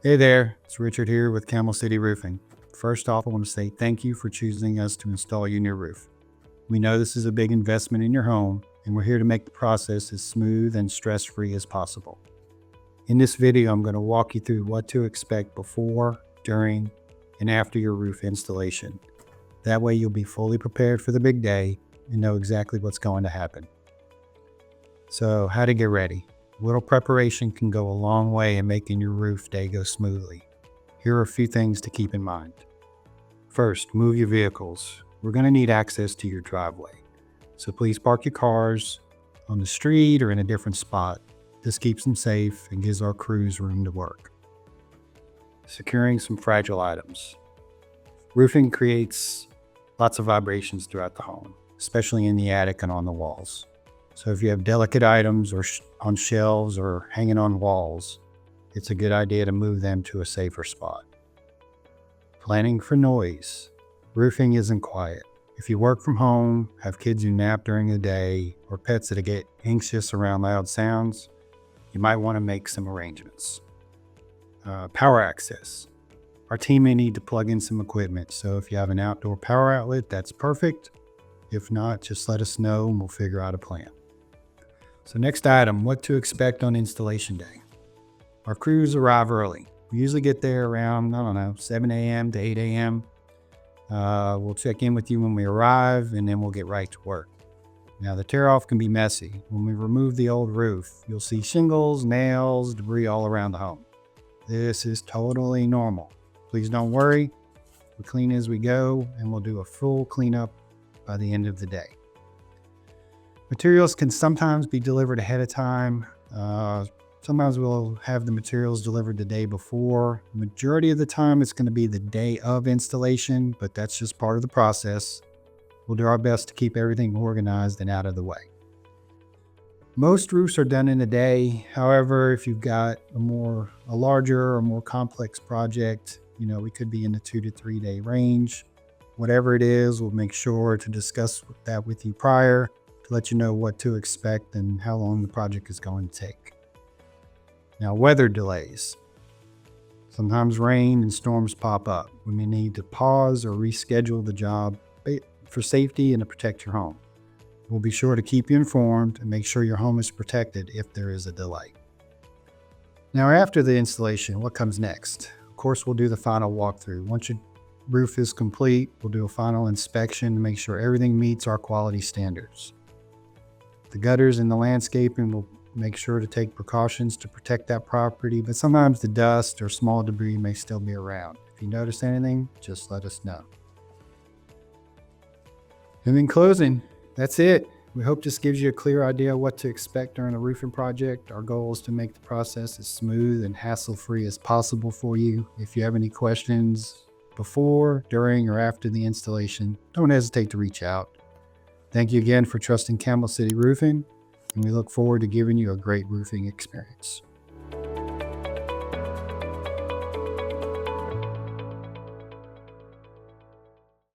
Hey there, it's Richard here with Camel City Roofing. First off, I want to say thank you for choosing us to install your new roof. We know this is a big investment in your home, and we're here to make the process as smooth and stress-free as possible. In this video, I'm going to walk you through what to expect before, during, and after your roof installation. That way you'll be fully prepared for the big day and know exactly what's going to happen. So, how to get ready. A little preparation can go a long way in making your roof day go smoothly. Here are a few things to keep in mind. First, move your vehicles. We're going to need access to your driveway. So please park your cars on the street or in a different spot. This keeps them safe and gives our crews room to work. Securing some fragile items. Roofing creates lots of vibrations throughout the home, especially in the attic and on the walls. So if you have delicate items or on shelves or hanging on walls, it's a good idea to move them to a safer spot. Planning for noise. Roofing isn't quiet. If you work from home, have kids who nap during the day, or pets that get anxious around loud sounds, you might want to make some arrangements. Power access. Our team may need to plug in some equipment, so if you have an outdoor power outlet, that's perfect. If not, just let us know and we'll figure out a plan. So next item, what to expect on installation day. Our crews arrive early. We usually get there around, 7 a.m. to 8 a.m. We'll check in with you when we arrive, and then we'll get right to work. Now, the tear-off can be messy. When we remove the old roof, you'll see shingles, nails, debris all around the home. This is totally normal. Please don't worry. We clean as we go, and we'll do a full cleanup by the end of the day. Materials can sometimes be delivered ahead of time. Sometimes we'll have the materials delivered the day before. The majority of the time, it's going to be the day of installation, but that's just part of the process. We'll do our best to keep everything organized and out of the way. Most roofs are done in a day. However, if you've got a larger or more complex project, we could be in the 2 to 3 day range. Whatever it is, we'll make sure to discuss that with you prior to let you know what to expect and how long the project is going to take. Now, weather delays. Sometimes rain and storms pop up. We may need to pause or reschedule the job for safety and to protect your home. We'll be sure to keep you informed and make sure your home is protected if there is a delay. Now, after the installation, what comes next? Of course, we'll do the final walkthrough. Once your roof is complete, we'll do a final inspection to make sure everything meets our quality standards. The gutters and the landscaping will make sure to take precautions to protect that property, but sometimes the dust or small debris may still be around. If you notice anything, just let us know. And in closing, that's it. We hope this gives you a clear idea of what to expect during a roofing project. Our goal is to make the process as smooth and hassle-free as possible for you. If you have any questions before, during, or after the installation, don't hesitate to reach out. Thank you again for trusting Camel City Roofing, and we look forward to giving you a great roofing experience.